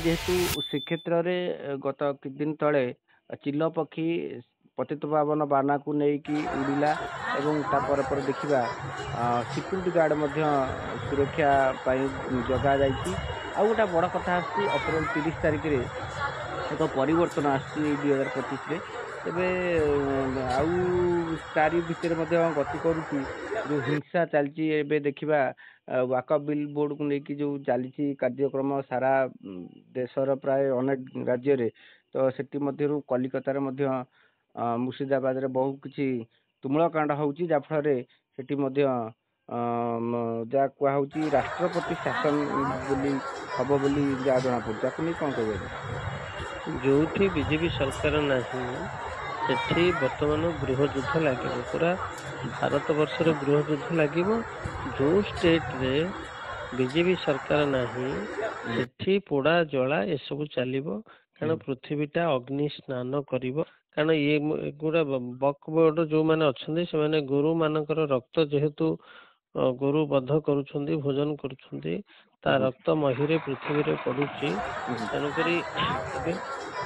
ଯେହେତୁ ଶ୍ରୀକ୍ଷେତ୍ରରେ ଗତ କିଛି ଦିନ ତଳେ ଚିଲ ପକ୍ଷୀ ପତିତପାବନ ବାନାକୁ ନେଇକି ଉଡ଼ିଲା ଏବଂ ତା ପରେ ଦେଖିବା ସିକ୍ୟୁରିଟି ଗାର୍ଡ ମଧ୍ୟ ସୁରକ୍ଷା ପାଇଁ ଜଗା ଯାଇଛି। ଆଉ ଗୋଟେ ବଡ଼ କଥା ଆସୁଛି ଅପ୍ରେଲ 30 ତାରିଖରେ ଏକ ପରିବର୍ତ୍ତନ ଆସୁଛି ଏଇ 2025ରେ। ତେବେ ଆଉ ତାରି ଭିତରେ ମଧ୍ୟ ଗତି କରୁଛି ଯୋଉ ହିଂସା ଚାଲିଛି ଏବେ ଦେଖିବା ୱାକଫ ବିଲ୍ ବୋର୍ଡକୁ ନେଇକି ଯୋଉ ଚାଲିଛି କାର୍ଯ୍ୟକ୍ରମ ସାରା ଦେଶର ପ୍ରାୟ ଅନେକ ରାଜ୍ୟରେ। ତ ସେଠି ମଧ୍ୟରୁ କଲିକତାରେ ମଧ୍ୟ ମୁର୍ସିଦାବାଦରେ ବହୁ କିଛି ତୁମୁଳ କାଣ୍ଡ ହଉଛି ଯାହାଫଳରେ ସେଠି ମଧ୍ୟ ଯାହା କୁହାହଉଛି ରାଷ୍ଟ୍ରପତି ଶାସନ ବୋଲି ହବ ବୋଲି ଯାହା ଜଣାପଡୁଛି। ତାକୁ ନେଇ କଣ କହିବେ ଆଜ୍ଞା? ଯୋଉଠି ବିଜେପି ସରକାର ନାହିଁ ସେଠି ବର୍ତ୍ତମାନ ଗୃହ ଯୁଦ୍ଧ ଲାଗିବ। ପୁରା ଭାରତ ବର୍ଷରେ ଗୃହ ଯୁଦ୍ଧ ଲାଗିବ। ଯୋଉ ଷ୍ଟେଟରେ ବିଜେପି ସରକାର ନାହିଁ ସେଠି ପୋଡା ଜଳା ଏସବୁ ଚାଲିବ। କାରଣ ପୃଥିବୀଟା ଅଗ୍ନି ସ୍ନାନ କରିବ। କାରଣ ଏଗୁଡ଼ା ବକବର୍ଡ ଯୋଉମାନେ ଅଛନ୍ତି ସେମାନେ ଗୋରୁ ମାନଙ୍କର ରକ୍ତ ଯେହେତୁ ଗୋରୁ ବଧ କରୁଛନ୍ତି, ଭୋଜନ କରୁଛନ୍ତି, ତା ରକ୍ତ ମହିରେ ପୃଥିବୀରେ ପଡୁଛି। ତେଣୁକରି ଏବେ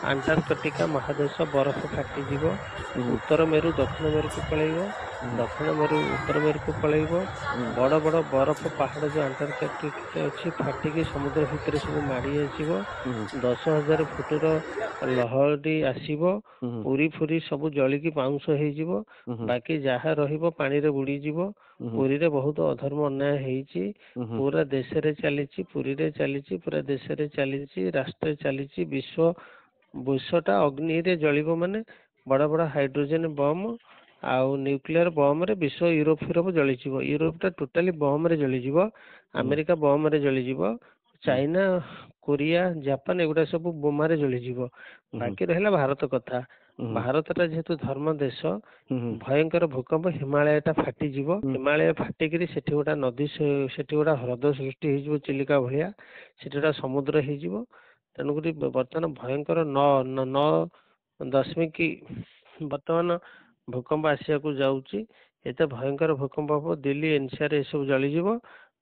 ଆଣ୍ଟାର୍କଟିକା ମହାଦେଶ ବରଫ ଫାଟିଯିବ। ଉତ୍ତର ମେରୁ ଦକ୍ଷିଣ ମେରୁକୁ ପଳେଇବ, ଦକ୍ଷିଣ ମେରୁ ଉତ୍ତର ମେରୁକୁ ପଳେଇବ। ବଡ ବଡ ବରଫ ପାହାଡ ଯୋଉ ଆଣ୍ଟାର୍କଟିକାରେ ଅଛି ଫାଟିକି ସମୁଦ୍ର ଭିତରେ ସବୁ ମାଡି ଆସିବ। 10,000 ଫୁଟର ଲହରୀ ଆସିବ। ପୁରୀ ଫୁରୀ ସବୁ ଜଳିକି ପାଉଁଶ ହେଇଯିବ। ବାକି ଯାହା ରହିବ ପାଣିରେ ବୁଡିଯିବ। ପୁରୀରେ ବହୁତ ଅଧର୍ମ ଅନ୍ୟାୟ ହେଇଛି। ପୁରା ଦେଶରେ ଚାଲିଛି, ପୁରୀରେ ଚାଲିଛି, ପୁରା ଦେଶରେ ଚାଲିଛି, ରାଷ୍ଟ୍ରରେ ଚାଲିଛି। ବିଶ୍ୱଟା ଅଗ୍ନିରେ ଜଳିବ। ମାନେ ବଡ ବଡ ହାଇଡ୍ରୋଜେନ ବମ୍ ଆଉ ନ୍ୟୁକ୍ଲିୟର ବମ୍ରେ ବିଶ୍ୱ ୟୁରୋପ ଫିରୋପ ଜଳିଯିବ। ୟୁରୋପଟା ଟୋଟାଲି ବମ୍ରେ ଜଳିଯିବ। ଆମେରିକା ବମ୍ରେ ଜଳିଯିବ। ଚାଇନା, କୋରିଆ, ଜାପାନ ଏଗୁଡା ସବୁ ବୋମାରେ ଜଳିଯିବ। ବାକି ରହିଲା ଭାରତ କଥା। ଭାରତଟା ଯେହେତୁ ଧର୍ମ ଦେଶ, ଭୟଙ୍କର ଭୂକମ୍ପ ହିମାଳୟଟା ଫାଟିଯିବ। ହିମାଳୟ ଫାଟିକିରି ସେଠି ଗୋଟେ ନଦୀ, ସେଠି ଗୋଟେ ହ୍ରଦ ସୃଷ୍ଟି ହେଇଯିବ ଚିଲିକା ଭଳିଆ। ସେଠି ଗୋଟେ ସମୁଦ୍ର ହେଇଯିବ। ତେଣୁକରି ବର୍ତ୍ତମାନ ଭୟଙ୍କର 9.0 ବର୍ତ୍ତମାନ ଭୂକମ୍ପ ଆସିବାକୁ ଯାଉଛି। ଏତେ ଭୟଙ୍କର ଭୂକମ୍ପ ହବ, ଦିଲ୍ଲୀ ଏନସିଆର ଏସବୁ ଜଳିଯିବ।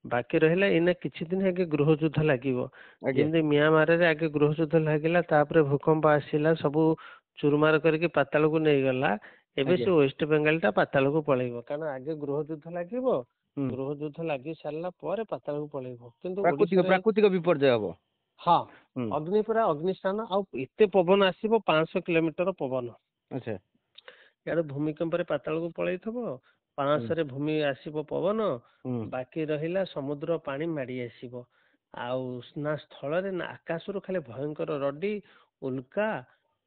ବାକି ରହିଲା ଏଇନା କିଛି ଦିନ ଆଗେ ଗୃହ ଯୁଦ୍ଧ ଲାଗିବ। ଯେମିତି ମିଆଁମାରରେ ଆଗେ ଗୃହ ଯୁଦ୍ଧ ଲାଗିଲା, ତାପରେ ଭୂକମ୍ପ ଆସିଲା, ସବୁ ଚୁରୁମାର କରିକି ପାତାଳକୁ ନେଇଗଲା। ଏବେ ସେ ୱେଷ୍ଟ ବେଙ୍ଗାଲଟା ପାତାଳକୁ ପଳେଇବ। କାରଣ ଆଗେ ଗୃହ ଯୁଦ୍ଧ ଲାଗିବ, ଗୃହ ଯୁଦ୍ଧ ଲାଗି ସାରିଲା ପରେ ପାତାଳକୁ ପଳେଇବ। କିନ୍ତୁ ପ୍ରାକୃତିକ ବିପର୍ଯ୍ୟୟ ହବ। ହଁ, ଅଗ୍ନି ପୁରା ଅଗ୍ନିସ୍ଥାନ। ଆଉ ଏତେ ପବନ ଆସିବ, 500 କିଲୋମିଟର ପବନ। ଇଆଡେ ଭୂମିକମ୍ପରେ ପାତାଳକୁ ପଳେଇଥିବ, 500ରେ ଭୂମି ଆସିବ ପବନ। ବାକି ରହିଲା ସମୁଦ୍ର ପାଣି ମାଡି ଆସିବ। ଆଉ ନା ସ୍ଥଳରେ ନା ଆକାଶରୁ ଖାଲି ଭୟଙ୍କର ରଡି ଉଲ୍କା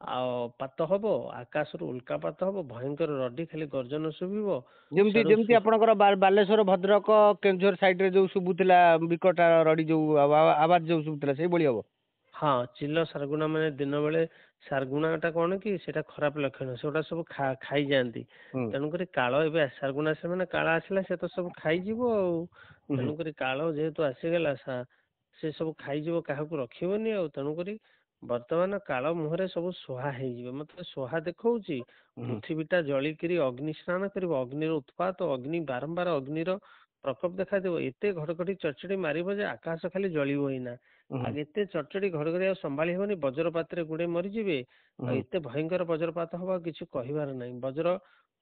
ଆଉ ପାତ ହବ। ଆକାଶରୁ ଉଲ୍କାପାତ ହବ, ଭୟଙ୍କର ରଡି ଖାଲି ଗର୍ଜନ ଶୁଭିବ। ଯେମିତି ଆପଣଙ୍କର ବାଲେଶ୍ୱର, ଭଦ୍ରକ, କେନ୍ଦୁଝର ସାଇଡରେ ଯୋଉ ଶୁଭୁଥିଲା ବିକଟ ରଡି, ଯୋଉ ଆବାଜ ଯୋଉ ଶୁଭୁଥିଲା ସେଇଭଳି ହବ। ହଁ, ଚିଲ ଶାର୍ଗୁଣା ମାନେ ଦିନ ବେଳେ ଶାର୍ଗୁଣାଟା କଣ କି ସେଟା ଖରାପ ଲକ୍ଷଣ, ସେଗୁଡା ସବୁ ଖାଇଯାଆନ୍ତି। ତେଣୁକରି କାଳ ଏବେ ଶାର୍ଗୁଣା ସେମାନେ କାଳ ଆସିଲା, ସେ ତ ସବୁ ଖାଇଯିବ ଆଉ। ତେଣୁକରି କାଳ ଯେହେତୁ ଆସିଗଲା, ସେ ସବୁ ଖାଇଯିବ, କାହାକୁ ରଖିବନି ଆଉ। ତେଣୁକରି ବର୍ତ୍ତମାନ କାଳ ମୁହଁରେ ସବୁ ସୁହା ହେଇଯିବ। ମତେ ସୁହା ଦେଖଉଛି। ପୃଥିବୀଟା ଜଳିକିରି ଅଗ୍ନି ସ୍ନାନ କରିବ। ଅଗ୍ନିର ଉତ୍ପାତ, ଅଗ୍ନି ବାରମ୍ବାର ଅଗ୍ନିର ପ୍ରକୋପ ଦେଖାଯିବ। ଏତେ ଘଡଘଡି ଚଡଚଡି ମାରିବ ଯେ ଆକାଶ ଖାଲି ଜଳିବ ଏଇନା। ଆଉ ଏତେ ଚଡଚଡି ଘଡଘଡି ଆଉ ସମ୍ଭାଳି ହବନି। ବଜ୍ରପାତରେ ଗୁଡେ ମରିଯିବେ। ଆଉ ଏତେ ଭୟଙ୍କର ବଜ୍ରପାତ ହବ, ଆଉ କିଛି କହିବାର ନାହିଁ।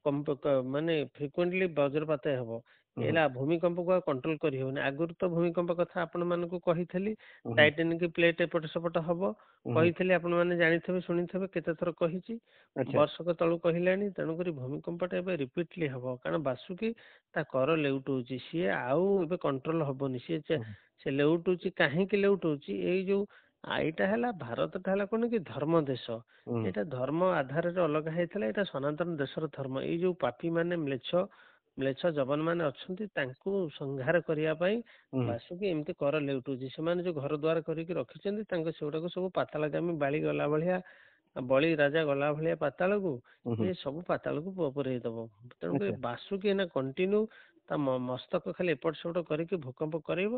ମାନେ ଫ୍ରିକ୍ୱେଣ୍ଟଲି ବଜ୍ରପାତ ହେବ। ହେଲା ଭୂମିକମ୍ପକୁ ଆଉ କଣ୍ଟ୍ରୋଲ କରିହେବନି। ଆଗରୁ ତ ଭୂମିକମ୍ପ କଥା ଆପଣ ମାନଙ୍କୁ କହିଥିଲି। ଟାଇଟାନିକ ପ୍ଲେଟ ଏପଟ ସେପଟ ହବ କହିଥିଲି, ଆପଣ ମାନେ ଜାଣିଥିବେ, ଶୁଣିଥିବେ, କେତେ ଥର କହିଛି। ବର୍ଷକ ତଳୁ କହିଲାଣି। ତେଣୁକରି ଭୂମିକମ୍ପଟା ଏବେ ରିପିଟଲି ହବ। କାରଣ ବାସୁକି ତା କର ଲେଉଟଉଛି, ସିଏ ଆଉ ଏବେ କଣ୍ଟ୍ରୋଲ ହବନି। ସେ ଲେଉଟୁଛି। କାହିଁକି ଲେଉଟୁଛି? ଏଇ ଯୋଉ ଏଇଟା ହେଲା, ଭାରତଟା ହେଲା କଣ କି ଧର୍ମ ଦେଶ। ଏଇଟା ଧର୍ମ ଆଧାରରେ ଅଲଗା ହେଇଥିଲା। ଏଇଟା ସନାତନ ଦେଶର ଧର୍ମ। ଏଇ ଯୋଉ ପାପୀ ମାନେ ମ୍ଲେଚ୍ଛ ଯବନ ମାନେ ଅଛନ୍ତି, ତାଙ୍କୁ ସଂହାର କରିବା ପାଇଁ ବାସୁକି ଏମିତି କର ଲେଉଟୁଛି। ସେମାନେ ଯୋଉ ଘର ଦ୍ୱାର କରିକି ରଖିଛନ୍ତି, ତାଙ୍କ ସେଗୁଡାକୁ ସବୁ ପାତାଳଗାମୀ ବାଳି ଗଲା ଭଳିଆ, ବଳି ରାଜା ଗଲା ଭଳିଆ ପାତାଳକୁ, ଏ ସବୁ ପାତାଳକୁ ପୁରେଇ ଦବ। ତେଣୁକରି ବାସୁକି ଏଇନା କଣ୍ଟିନ୍ୟୁ ତା ମସ୍ତକ ଖାଲି ଏପଟ ସେପଟ କରିକି ଭୂକମ୍ପ କରାଇବ।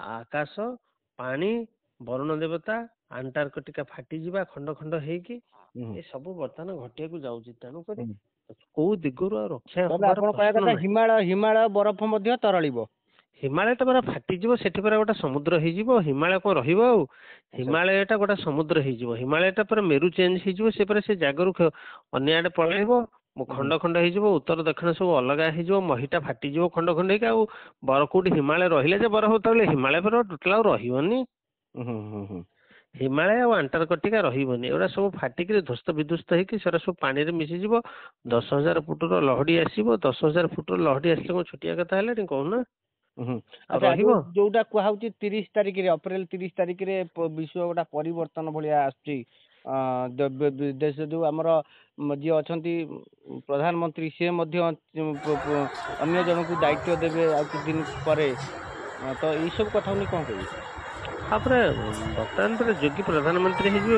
ଆକାଶ, ପାଣି, ବରୁଣ ଦେବତା, ଆଣ୍ଟାର୍କଟିକା ଫାଟିଯିବା ଖଣ୍ଡ ଖଣ୍ଡ ହେଇକି, ଏ ସବୁ ବର୍ତ୍ତମାନ ଘଟିବାକୁ ଯାଉଛି। ତେଣୁକରି କୋଉ ଦିଗରୁ ଆଉ ରକ୍ଷା ହବାର ପ୍ରଶ୍ନ ନାହିଁ। ହିମାଳୟ ବରଫ ମଧ୍ୟ ତରଳିବ। ହିମାଳୟଟା ପୁରା ଫାଟିଯିବ, ସେଠି ପୁରା ଗୋଟେ ସମୁଦ୍ର ହେଇଯିବ। ହିମାଳୟ କଣ ରହିବ ଆଉ? ହିମାଳୟଟା ଗୋଟେ ସମୁଦ୍ର ହେଇଯିବ। ହିମାଳୟଟା ପୁରା ମେରୁ ଚେଞ୍ଜ ହେଇଯିବ, ସେ ପୁରା ସେ ଜାଗାରୁ ଅନ୍ୟ ଆଡେ ପଳେଇବ, ଖଣ୍ଡ ଖଣ୍ଡ ହେଇଯିବ, ଉତ୍ତର ଦକ୍ଷିଣ ସବୁ ଅଲଗା ହେଇଯିବ, ମହିଟା ଫାଟିଯିବ ଖଣ୍ଡ ଖଣ୍ଡ ହେଇକି। ଆଉ କୋଉଠି ହିମାଳୟ ରହିଲେ ଯେ ବରଫ, ତାହେଲେ ହିମାଳୟ ପୁରା ଟୋଟାଲ ଆଉ ରହିବନି। ହିମାଳୟ ଆଉ ଆଣ୍ଟାର୍କଟିକା ରହିବନି, ଏଗୁଡ଼ା ସବୁ ଫାଟିକିରି ଧ୍ୱସ୍ତ ବିଧ୍ୱସ୍ତ ହେଇକି ସେଗୁଡ଼ା ସବୁ ପାଣିରେ ମିଶିଯିବ। 10,000 ଫୁଟର ଲହଡ଼ି ଆସିବ। 10,000 ଫୁଟର ଲହଡ଼ି ଆସିଲେ କଣ ଛୋଟିଆ କଥା ହେଲାଣି କହୁନ? ଆଚ୍ଛା, ରହିବ। ଯୋଉଟା କୁହାହଉଛି 30 ତାରିଖରେ, ଅପ୍ରିଲ 30 ତାରିଖରେ ବିଶ୍ୱ ଗୋଟେ ପରିବର୍ତ୍ତନ ଭଳିଆ ଆସୁଛି। ଦେଶ ଯୋଉ ଆମର ଯିଏ ଅଛନ୍ତି ପ୍ରଧାନମନ୍ତ୍ରୀ, ସିଏ ମଧ୍ୟ ଅନ୍ୟ ଜଣଙ୍କୁ ଦାୟିତ୍ୱ ଦେବେ ଆଉ କିଛି ଦିନ ପରେ। ତ ଏଇ ସବୁ କଥାକୁ ନେଇ କଣ କହିବେ? ତାପରେ ବର୍ତ୍ତମାନ ପରେ ଯୋଗୀ ପ୍ରଧାନମନ୍ତ୍ରୀ ହେଇଯିବେ,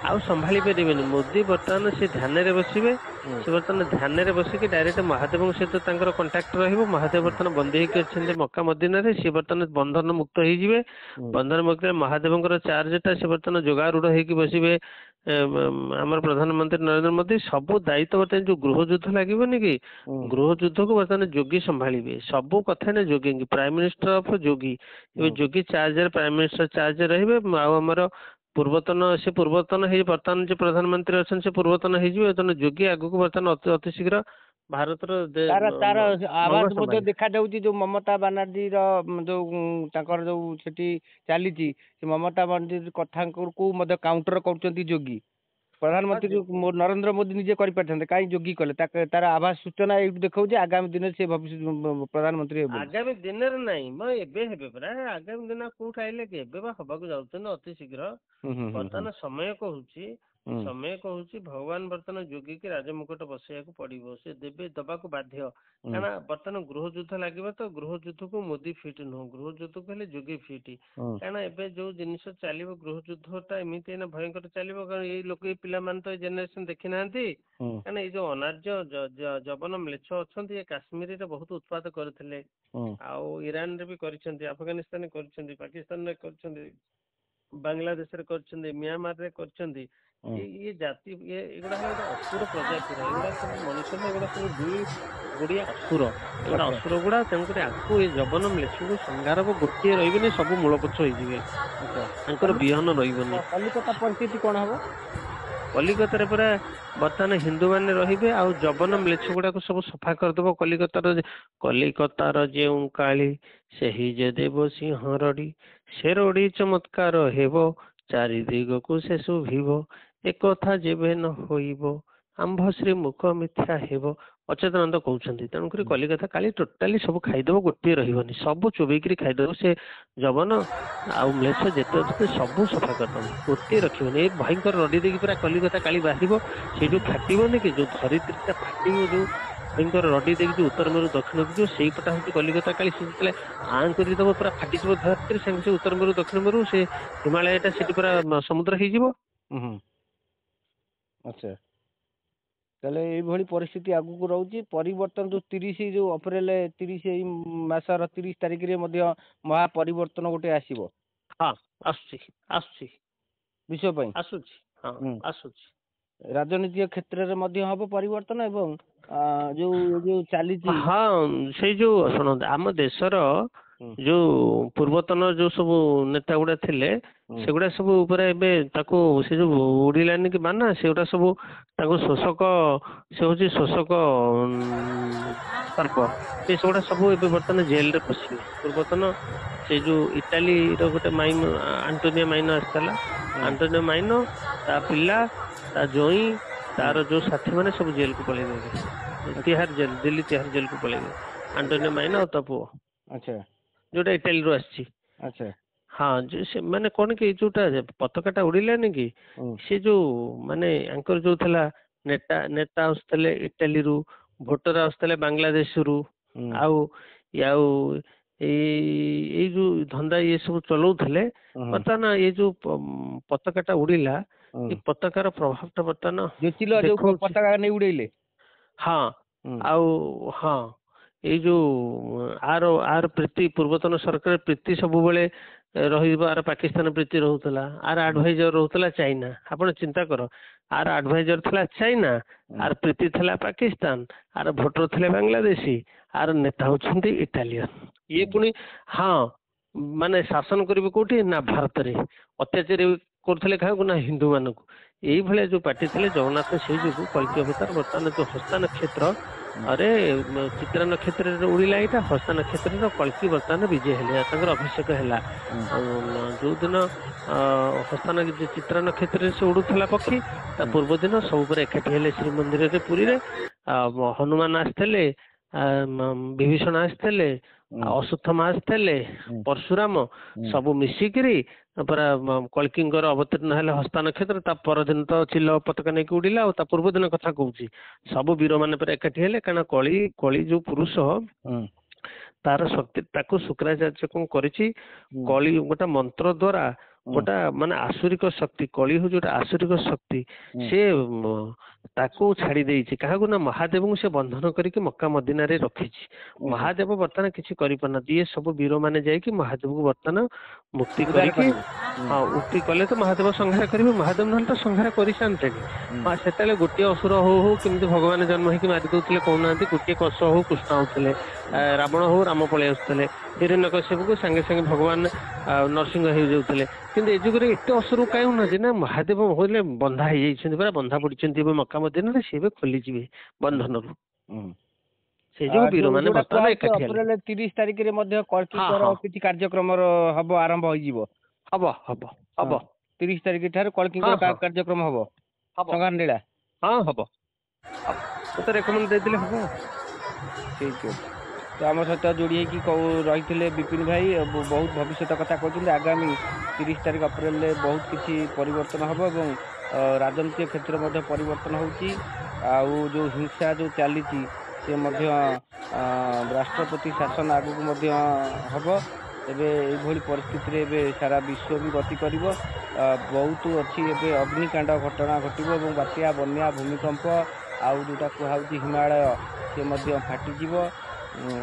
ଆଉ ସମ୍ଭାଳି ପାରିବେନି। ମୋଦି ବର୍ତ୍ତମାନ ସେ ଧ୍ୟାନରେ ବସିବେ। ସେ ବର୍ତ୍ତମାନ ଧ୍ୟାନରେ ବସିକି ଡାଇରେକ୍ଟ ମହାଦେବଙ୍କ ସହିତ ତାଙ୍କର କଣ୍ଟାକ୍ଟ ରହିବ। ମହାଦେବ ବର୍ତ୍ତମାନ ବନ୍ଦୀ ହେଇକି ଅଛନ୍ତି ମକ୍କା ମଦିନାରେ, ସେ ବର୍ତ୍ତମାନ ବନ୍ଧନ ମୁକ୍ତ ହେଇଯିବେ। ବନ୍ଧନ ମୁକ୍ତ ମହାଦେବଙ୍କର ଚାର୍ଜଟା ସେ ବର୍ତ୍ତମାନ ଯୋଗାରୂଢ ହେଇକି ବସିବେ। ଆମର ପ୍ରଧାନମନ୍ତ୍ରୀ ନରେନ୍ଦ୍ର ମୋଦି ସବୁ ଦାୟିତ୍ୱ ବର୍ତ୍ତମାନ ଯୋଉ ଗୃହ ଯୁଦ୍ଧ ଲାଗିବନି କି, ଗୃହ ଯୁଦ୍ଧକୁ ବର୍ତ୍ତମାନ ଯୋଗୀ ସମ୍ଭାଳିବେ। ସବୁ କଥା ନା Yogi, prime minister of Yogi. ଏବେ ଯୋଗୀ ଚାର୍ଜରେ, ପ୍ରାଇମ ମିନିଷ୍ଟର ଚାର୍ଜରେ ରହିବେ। ଆଉ ଆମର ପୂର୍ବତନ ହେଇ ବର୍ତ୍ତମାନ ଯେ ପ୍ରଧାନମନ୍ତ୍ରୀ ଅଛନ୍ତି ସେ ପୂର୍ବତନ ହେଇଯିବେ। ବର୍ତ୍ତମାନ ଯୋଗୀ ଆଗକୁ ବର୍ତ୍ତମାନ ଅତି ଶୀଘ୍ର ଭାରତର ତାର ଆଭାସ ମଧ୍ୟ ଦେଖାଯାଉଛି। ଯୋଉ ମମତା ବାନାର୍ଜୀର ଯୋଉ ତାଙ୍କର ଯୋଉ ସେଠି ଚାଲିଛି, ସେ ମମତା ବାନାର୍ଜୀ କଥାକୁ ମଧ୍ୟ କାଉଣ୍ଟର କରୁଛନ୍ତି ଯୋଗୀ। ପ୍ରଧାନମନ୍ତ୍ରୀ ନରେନ୍ଦ୍ର ମୋଦି ନିଜେ କରିପାରିଥାନ୍ତେ, କାହିଁ ଯୋଗୀ କଲେ? ତାର ଆଭାସ ସୂଚନା ଏଇଠି ଦେଖାଉଛି ଆଗାମୀ ଦିନରେ ସେ ପ୍ରଧାନମନ୍ତ୍ରୀ ହେବେ। ଆଗାମୀ ଦିନରେ ନାହିଁ, ଏବେ ହେବେ ପରା। ଆଗାମୀ ଦିନ କୋଉଠି ଆଇଲେ କି? ଏବେ ବା ହବାକୁ ଯାଉଛନ୍ତି ଅତି ଶୀଘ୍ର। ବର୍ତ୍ତମାନ ସମୟ କହୁଛି ଭଗବାନ ବର୍ତ୍ତମାନ ଯୋଗୀ କି ରାଜମୁକୁଟ ବସେଇବାକୁ ପଡିବ। ସେ ଦବାକୁ ବାଧ୍ୟ। କାରଣ ବର୍ତ୍ତମାନ ଗୃହ ଯୁଦ୍ଧ ଲାଗିବ, ତ ଗୃହ ଯୁଦ୍ଧକୁ ମୋଦି ଫିଟ୍ ନୁହଁ, ଗୃହ ଯୁଦ୍ଧକୁ ହେଲେ ଯୋଗୀ ଫିଟ୍। କାରଣ ଏବେ ଯୋଉ ଜିନିଷ ଚାଲିବ, ଗୃହ ଯୁଦ୍ଧଟା ଏମିତି ଏଇନା ଭୟଙ୍କର ଚାଲିବ। କାରଣ ଏଇ ଲୋକ, ଏଇ ପିଲାମାନେ ତ ଏଇ ଜେନେରେସନ ଦେଖି ନାହାନ୍ତି। କାରଣ ଏଇ ଯୋଉ ଅନାର୍ଯ୍ୟ ଯବନ ମ୍ଲେଚ୍ଛ ଅଛନ୍ତି, ଏ କାଶ୍ମୀରରେ ବହୁତ ଉତ୍ପାତ କରିଥିଲେ। ଆଉ ଇରାନରେ ବି କରିଛନ୍ତି, ଆଫଗାନିସ୍ତାନରେ କରିଛନ୍ତି, ପାକିସ୍ତାନରେ କରିଛନ୍ତି, ବାଂଲାଦେଶରେ କରିଛନ୍ତି, ମିଆଁମାରରେ କରିଛନ୍ତି। ଇଏ ଜାତି ଏଗୁଡା ହେଲା ଗୋଟେ ଅସୁର ପ୍ରଜାତିର। ଏଗୁଡା ସବୁ ମଣିଷ ନୁହେଁ, ଏଗୁଡା ସବୁ ଦୁଇ ଗୋଡିଆ ଅସୁର। ଏଗୁଡା ଅସୁର ଗୁଡା। ତେଣୁକରି ଆକୁ ଏଇ ଯବନ ମ୍ଲେଚ୍ଛକୁ ସଂଘାରକୁ ଗୋଟିଏ ରହିବେନି, ସବୁ ମୂଳପୋଛ ହେଇଯିବେ, ତାଙ୍କର ବିହନ ରହିବନି। କଲିକତା ପରିସ୍ଥିତି କଣ ହବ? କଲିକତାରେ ପୁରା ବର୍ତ୍ତମାନ ହିନ୍ଦୁମାନେ ରହିବେ, ଆଉ ଯବନ ମ୍ଲେଚ୍ଛ ଗୁଡାକୁ ସବୁ ସଫା କରିଦବ। କଲିକତାର ଯେଉଁ କାଳି, ସେହି ଯେ ଦେବ ସିଂହ ରଡି, ସେ ରଡି ଚମତ୍କାର ହେବ, ଚାରି ଦିଗକୁ ସେ ଶୁଭିବ, ଏକଥା ଯେବେ ନ ହୋଇବ, ଆମ୍ଭଶ୍ରୀ ମୁଖ ମିଥ୍ୟା ହେବ। ଅଚ୍ୟୁତାନନ୍ଦ କହୁଛନ୍ତି। ତେଣୁକରି କଲିକତା କାଳି ଟୋଟାଲି ସବୁ ଖାଇଦବ, ଗୋଟିଏ ରହିବନି, ସବୁ ଚୋବେଇକିରି ଖାଇଦବ। ସେ ଯବନ ଆଉ ମ୍ଲେଚ୍ଛ ଯେତେ ଅଛନ୍ତି ସବୁ ସଫା କରିଦବ, ଗୋଟିଏ ରଖିବନି। ଏ ଭୟଙ୍କର ରଡି ଦେଇକି ପୁରା କଲିକତା କାଳି ବାହାରିବ। ସେ ଯୋଉ ଫାଟିବନି କି, ଯୋଉ ଧରିତ୍ରୀଟା ଫାଟିବ, ଯୋଉ ଭୟଙ୍କର ରଡି ଦେଇକି ଯୋଉ ଉତ୍ତର ମେରୁ ଦକ୍ଷିଣକୁ ଯିବ, ସେଇପଟା ହଉଛି କଲିକତା କାଳି। ସେ ଯେତେବେଳେ ଆଁ କରିଦବ, ପୁରା ଫାଟିଯିବ ଧରିତ୍ରୀ, ସାଙ୍ଗେ ସେ ଉତ୍ତର ମେରୁ ଦକ୍ଷିଣ ମେରୁ, ସେ ହିମାଳୟଟା ସେଠି ପୁରା ସମୁଦ୍ର ହେଇଯିବ। ଆଚ୍ଛା, ତାହେଲେ ଏଇଭଳି ପରିସ୍ଥିତି ଆଗକୁ ରହୁଛି। ପରିବର୍ତ୍ତନ ଯୋଉ 30 ଯୋଉ ଅପ୍ରିଲ 30 ଏଇ ମାସର 30 ତାରିଖରେ ମଧ୍ୟ ମହା ପରିବର୍ତ୍ତନ ଗୋଟେ ଆସିବ। ହଁ, ଆସୁଛି ବିଶ୍ୱ ପାଇଁ ଆସୁଛି। ହଁ, ଆସୁଛି। ରାଜନୈତିକ କ୍ଷେତ୍ରରେ ମଧ୍ୟ ହବ ପରିବର୍ତ୍ତନ। ଏବଂ ଯୋଉ ଚାଲିଛି, ହଁ, ସେଇ ଯୋଉ ଶୁଣନ୍ତୁ, ଆମ ଦେଶର ଯୋଉ ପୂର୍ବତନ ଯୋଉ ସବୁ ନେତା ଗୁଡା ଥିଲେ, ସେଗୁଡା ସବୁ ଉପରେ ଏବେ ତାକୁ ସେ ଯୋଉ ଉଡିଲାନି କି ବାନା, ସେଗୁଡା ସବୁ ତାକୁ ଶୋଷକ, ସେ ହଉଛି ଶୋଷକ ସର୍ପ। ସେଗୁଡା ସବୁ ଏବେ ବର୍ତ୍ତମାନ ଜେଲରେ ପଶିବେ। ପୂର୍ବତନ ସେ ଯୋଉ ଇଟାଲୀର ଗୋଟେ ଆଣ୍ଟୋନିଓ ମାଇନୋ ଆସିଥିଲା, ଆଣ୍ଟୋନିଓ ମାଇନୋ, ତା ପିଲା, ତା ଜୋଇଁ, ତାର ଯୋଉ ସାଥୀ ମାନେ ସବୁ ଜେଲକୁ ପଳେଇବେ ଏବେ। ତିହାର ଜେଲ, ଦିଲ୍ଲୀ ତିହାର ଜେଲକୁ ପଳେଇବେ। ଆଣ୍ଟୋନିଓ ମାଇନୋ ଆଉ ତା ପୁଅ, ଯୋଉଟା ଇଟାଲୀରୁ ଆସିଛି। ହଁ, ସେମାନେ କଣ କି, ଯୋଉଟା ପତାକାଟା ଉଡିଲାନି କି, ସେ ଯୋଉ ମାନେ ଆଙ୍କର ଯୋଉ ଥିଲା ନେତା ଆସୁଥିଲେ ଇଟାଲୀରୁ, ଭୋଟର ଆସୁଥିଲେ ବାଂଲାଦେଶରୁ, ଆଉ ଏଇ ଯୋଉ ଧନ୍ଦା ଇଏ ସବୁ ଚଲଉଥିଲେ। ବର୍ତ୍ତମାନ ଏଇ ଯୋଉ ପତାକାଟା ଉଡିଲା, ଏ ପତାକାର ପ୍ରଭାବଟା ବର୍ତ୍ତମାନ ପତାକା ନେଇ ଉଡେଇଲେ। ହଁ, ଆଉ ହଁ, ଏଇ ଯୋଉ ଆର ପ୍ରୀତି, ପୂର୍ବତନ ସରକାର ପ୍ରୀତି ସବୁବେଳେ ରହିବ। ଆର ପାକିସ୍ତାନ ପ୍ରୀତି ରହୁଥିଲା, ଆର ଆଡଭାଇଜର ରହୁଥିଲା ଚାଇନା। ଆପଣ ଚିନ୍ତା କର, ଆର ଆଡଭାଇଜର ଥିଲା ଚାଇନା, ଆର ପ୍ରୀତି ଥିଲା ପାକିସ୍ତାନ, ଆର ଭୋଟର ଥିଲେ ବାଂଲାଦେଶୀ, ଆର ନେତା ହଉଛନ୍ତି ଇଟାଲିଆନ। ଇଏ ପୁଣି ହଁ ମାନେ ଶାସନ କରିବେ କୋଉଠି ନା ଭାରତରେ, ଅତ୍ୟାଚାର କରୁଥିଲେ କାହାକୁ ନା ହିନ୍ଦୁ ମାନଙ୍କୁ। ଏଇଭଳିଆ ଯୋଉ ପାର୍ଟି ଥିଲେ ଜଗନ୍ନାଥ ସେଇ ଯୋଗୁଁ କଳ୍କୀ ଅବତାର ବର୍ତ୍ତମାନ ଯୋଉ ହସ୍ତା ନକ୍ଷତ୍ର ଆରେ ଚିତ୍ରା ନକ୍ଷତ୍ରରେ ଉଡ଼ିଲା ଏଇଟା, ହସ୍ତା ନକ୍ଷତ୍ରର କଳ୍କୀ ବର୍ତ୍ତମାନ ବିଜେ ହେଲେ, ତାଙ୍କର ଅଭିଷେକ ହେଲା। ଯୋଉଦିନ ହସ୍ତା ଚିତ୍ରା ନକ୍ଷତ୍ରରେ ସେ ଉଡୁଥିଲା ପକ୍ଷୀ, ତା ପୂର୍ବ ଦିନ ସବୁ ପରେ ଏକାଠି ହେଲେ ଶ୍ରୀମନ୍ଦିରରେ ପୁରୀରେ। ହନୁମାନ ଆସିଥିଲେ, ବିଭୀଷଣ ଆସିଥିଲେ, ଅଶ୍ୱତ୍ଥାମା ଆସିଥିଲେ, ପରଶୁରାମ, ସବୁ ମିଶିକିରି ପୁରା କଳ୍କୀଙ୍କର ଅବତୀର୍ଣ୍ଣ ହେଲେ ହସ୍ତା ନକ୍ଷତ୍ର। ତା ପରଦିନ ତ ଚିଲ ପତାକା ନେଇକି ଉଡିଲା, ଆଉ ତା ପୂର୍ବ ଦିନ କଥା କହୁଛି। ସବୁ ବୀର ମାନେ ପୁରା ଏକାଠି ହେଲେ, କାରଣ କଳି ଯୋଉ ପୁରୁଷ ତାର ଶକ୍ତି, ତାକୁ ଶୁକ୍ରାଚାର୍ଯ୍ୟ କଣ କରିଛି, କଳି ଗୋଟେ ମନ୍ତ୍ର ଦ୍ଵାରା ଗୋଟେ ମାନେ ଆସୁରିକ ଶକ୍ତି, କଳି ହଉଛି ଗୋଟେ ଆସୁରିକ ଶକ୍ତି, ସେ ତାକୁ ଛାଡି ଦେଇଛି କାହାକୁ ନା ମହାଦେବଙ୍କୁ ସେ ବନ୍ଧନ କରିକି ମକ୍କା ମଦିନାରେ ରଖିଛି। ମହାଦେବ ବର୍ତ୍ତମାନ କିଛି କରିପାରୁନାହାନ୍ତି, ଇଏ ସବୁ ବୀର ମାନେ ଯାଇକି ମହାଦେବକୁ ବର୍ତ୍ତମାନ ମୁକ୍ତି କରିକି, ହଁ ମୁକ୍ତି କଲେ ତ ମହାଦେବ ସଂହାର କରିବେ, ମହାଦେବ ନହେଲେ ତ ସଂହାର କରିସାରନ୍ତେଣି। ସେତେବେଳେ ଗୋଟିଏ ଅସୁର ହଉ ହଉ କେମିତି ଭଗବାନ ଜନ୍ମ ହେଇକି ମାରି ଦଉଥିଲେ କହୁନାହାନ୍ତି, ଗୋଟିଏ କଂସ ହଉ କୃଷ୍ଣ ହଉଥିଲେ, ରାବଣ ହଉ ରାମ ପଳେଇ ଆସୁଥିଲେ, ହିରଣ୍ୟକଶ୍ୟପକୁ ସାଙ୍ଗେ ସାଙ୍ଗେ ଭଗବାନ ନରସିଂହ ହେଇଯାଉଥିଲେ। କିନ୍ତୁ ଏ ଯୁଗରେ ଏତେ ଅସୁର କାହିଁ ହଉନାହାନ୍ତି ନା ମହାଦେବ କହିଲେ ବନ୍ଧା ହେଇଯାଇଛନ୍ତି, ପୁରା ବନ୍ଧା ପଡିଛନ୍ତି ଏବେ ମକ୍କା ମଦିନାରେ, ସେ ଏବେ ଖୋଲିଯିବେ ବନ୍ଧନରୁ। ସେ ଯୋଉ ବୀର ମାନେ ବର୍ତ୍ତମାନ ଏକାଠି ହେଲେ। ଅପ୍ରେଲ 30 ତାରିଖରେ ମଧ୍ୟ କଳ୍କୀଙ୍କର କିଛି କାର୍ଯ୍ୟକ୍ରମ ହବ, ଆରମ୍ଭ ହେଇଯିବ। ହବ ହବ ହବ 30 ତାରିଖ ଠାରୁ କଳ୍କୀଙ୍କର କାର୍ଯ୍ୟକ୍ରମ ହବ, ସଂଘାର ଲୀଳା। ହଁ ହବ, ମତେ ରେକମେଣ୍ଡ ଦେଇଥିଲେ ହବ। ଠିକ ଅଛି। ତ ଆମ ସହିତ ଯୋଡି ହେଇକି ରହିଥିଲେ ବିପିନ ଭାଇ, ବହୁତ ଭବିଷ୍ୟତ କଥା କହିଛନ୍ତି। ଆଗାମୀ 30 ତାରିଖ ଅପ୍ରେଲରେ ବହୁତ କିଛି ପରିବର୍ତ୍ତନ ହବ ଏବଂ ରାଜନୈତିକ କ୍ଷେତ୍ରରେ ମଧ୍ୟ ପରିବର୍ତ୍ତନ ହଉଛି। ଆଉ ଯୋଉ ହିଂସା ଯୋଉ ଚାଲିଛି ସେ ମଧ୍ୟ ରାଷ୍ଟ୍ରପତି ଶାସନ ଆଗକୁ ମଧ୍ୟ ହବ। ଏବେ ଏଇଭଳି ପରିସ୍ଥିତିରେ ଏବେ ସାରା ବିଶ୍ୱ ବି ଗତି କରିବ। ବହୁତ ଅଛି, ଏବେ ଅଗ୍ନିକାଣ୍ଡ ଘଟଣା ଘଟିବ ଏବଂ ବାତ୍ୟା, ବନ୍ୟା, ଭୂମିକମ୍ପ, ଆଉ ଯୋଉଟା କୁହାଉଛି ହିମାଳୟ ସେ ମଧ୍ୟ ଫାଟିଯିବ।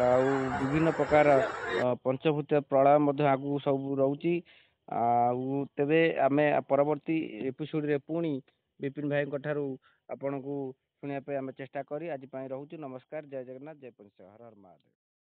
ଆଉ ବିଭିନ୍ନ ପ୍ରକାର ପଞ୍ଚଭୂତ ପ୍ରଳୟ ମଧ୍ୟ ଆଗକୁ ସବୁ ରହୁଛି। ଆଉ ତେବେ ଆମେ ପରବର୍ତ୍ତୀ ଏପିସୋଡରେ ପୁଣି ବିପିନ ଭାଇଙ୍କ ଠାରୁ ଆପଣଙ୍କୁ ଶୁଣିବା ପାଇଁ ଆମେ ଚେଷ୍ଟା କରି ଆଜି ପାଇଁ ରହୁଛୁ। ନମସ୍କାର, ଜୟ ଜଗନ୍ନାଥ, ଜୟ ପଞ୍ଚ, ହର ହର ମହାଦେବ।